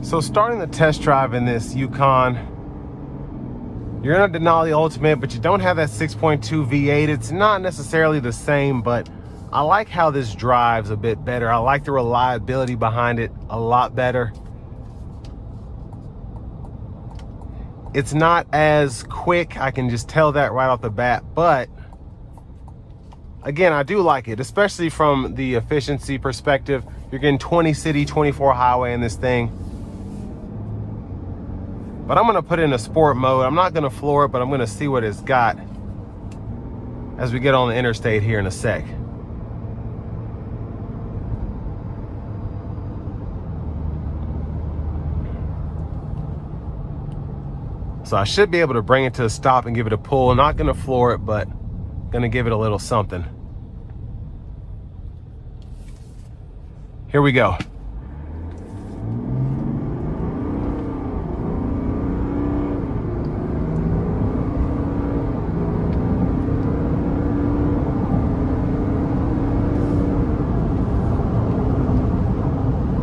So starting the test drive in this Yukon, you're in a Denali Ultimate, but you don't have that 6.2 V8. It's not necessarily the same, but I like how this drives a bit better. I like the reliability behind it a lot better. It's not as quick, I can just tell that right off the bat, but again, I do like it, especially from the efficiency perspective. You're getting 20 city, 24 highway in this thing. But I'm gonna put it in a sport mode. I'm not gonna floor it, but I'm gonna see what it's got as we get on the interstate here in a sec. So I should be able to bring it to a stop and give it a pull. Not gonna floor it, but gonna give it a little something. Here we go.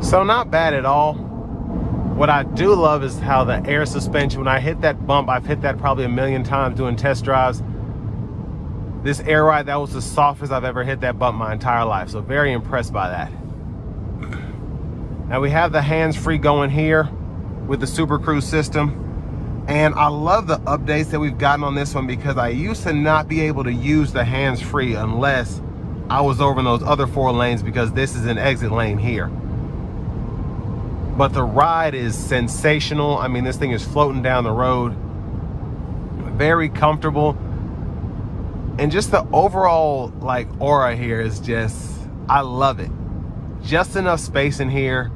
So not bad at all. What I do love is how the air suspension, when I hit that bump, I've hit that probably a million times doing test drives. This air ride, that was the softest I've ever hit that bump my entire life. So very impressed by that. Now we have the hands-free going here with the Super Cruise system. And I love the updates that we've gotten on this one, because I used to not be able to use the hands-free unless I was over in those other 4 lanes, because this is an exit lane here. But the ride is sensational. I mean, this thing is floating down the road. Very comfortable. And just the overall like aura here is just, I love it. Just enough space in here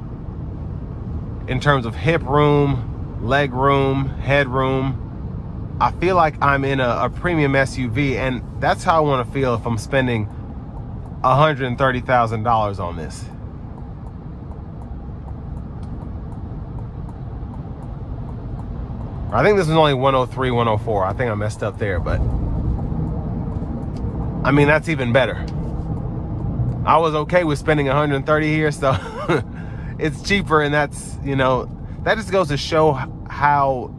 in terms of hip room, leg room, head room. I feel like I'm in a premium SUV, and that's how I want to feel if I'm spending $130,000 on this. I think this is only 103, 104. I think I messed up there, but I mean, that's even better. I was okay with spending 130 here, so it's cheaper, and that's, you know, that just goes to show how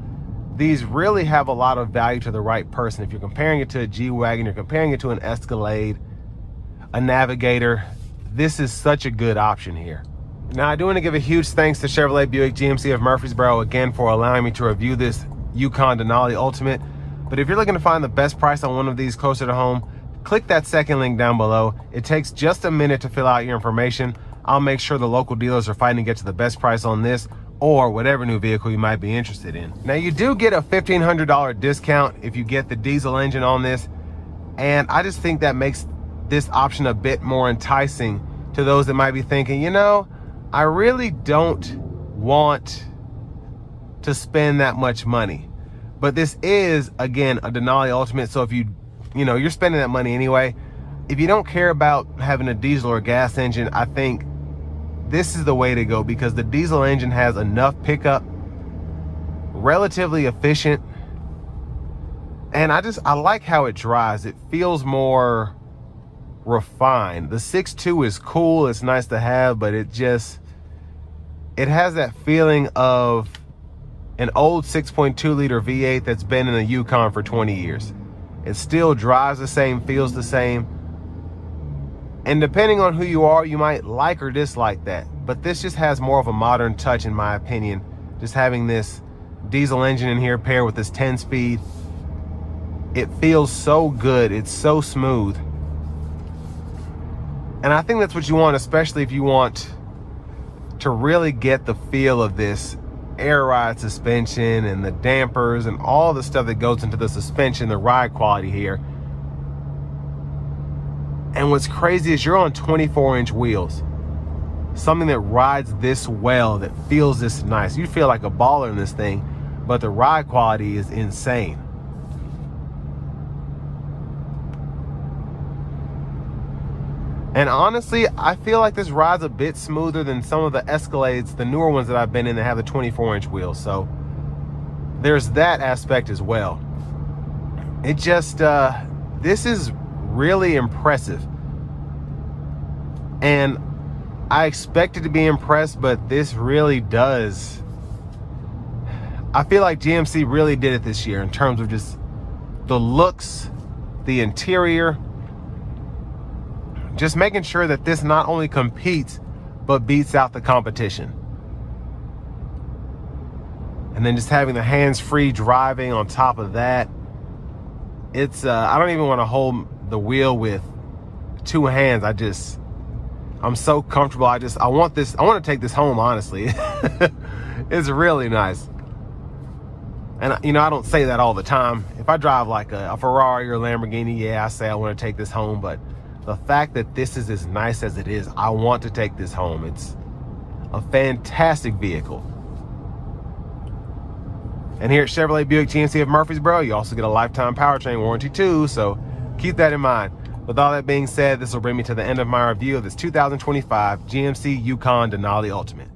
these really have a lot of value to the right person. If you're comparing it to a G-Wagon, you're comparing it to an Escalade, a Navigator, this is such a good option here. Now, I do want to give a huge thanks to Chevrolet Buick GMC of Murfreesboro again for allowing me to review this Yukon Denali Ultimate. But if you're looking to find the best price on one of these closer to home, click that second link down below. It takes just a minute to fill out your information. I'll make sure the local dealers are fighting to get to the best price on this or whatever new vehicle you might be interested in. Now, you do get a $1,500 discount if you get the diesel engine on this. And I just think that makes this option a bit more enticing to those that might be thinking, you know, I really don't want to spend that much money. But this is, again, a Denali Ultimate. So if you're spending that money anyway, if you don't care about having a diesel or gas engine, I think this is the way to go, because the diesel engine has enough pickup, relatively efficient, and I like how it drives. It feels more refined. The 6.2 is cool, it's nice to have, but it has that feeling of an old 6.2 liter V8 that's been in the Yukon for 20 years. It still drives the same, feels the same. And depending on who you are, you might like or dislike that. But this just has more of a modern touch, in my opinion. Just having this diesel engine in here paired with this 10-speed. It feels so good. It's so smooth. And I think that's what you want, especially if you want to really get the feel of this air ride suspension and the dampers and all the stuff that goes into the suspension, the ride quality here. And what's crazy is you're on 24-inch wheels. Something that rides this well, that feels this nice. You feel like a baller in this thing, but the ride quality is insane. And honestly, I feel like this rides a bit smoother than some of the Escalades, the newer ones that I've been in that have the 24-inch wheels. So there's that aspect as well. It just, this is really impressive. And I expected to be impressed, but this really does I feel like GMC really did it this year in terms of just the looks, the interior, just making sure that this not only competes, but beats out the competition. And then just having the hands-free driving on top of that. It's, I don't even want to hold the wheel with two hands. I'm so comfortable. I want to take this home, honestly. It's really nice. And you know, I don't say that all the time. If I drive like a Ferrari or Lamborghini, yeah, I say I want to take this home. But the fact that this is as nice as it is, I want to take this home. It's a fantastic vehicle. And here at Chevrolet Buick GMC of Murfreesboro, you also get a lifetime powertrain warranty too, so keep that in mind. With all that being said, this will bring me to the end of my review of this 2025 GMC Yukon Denali Ultimate.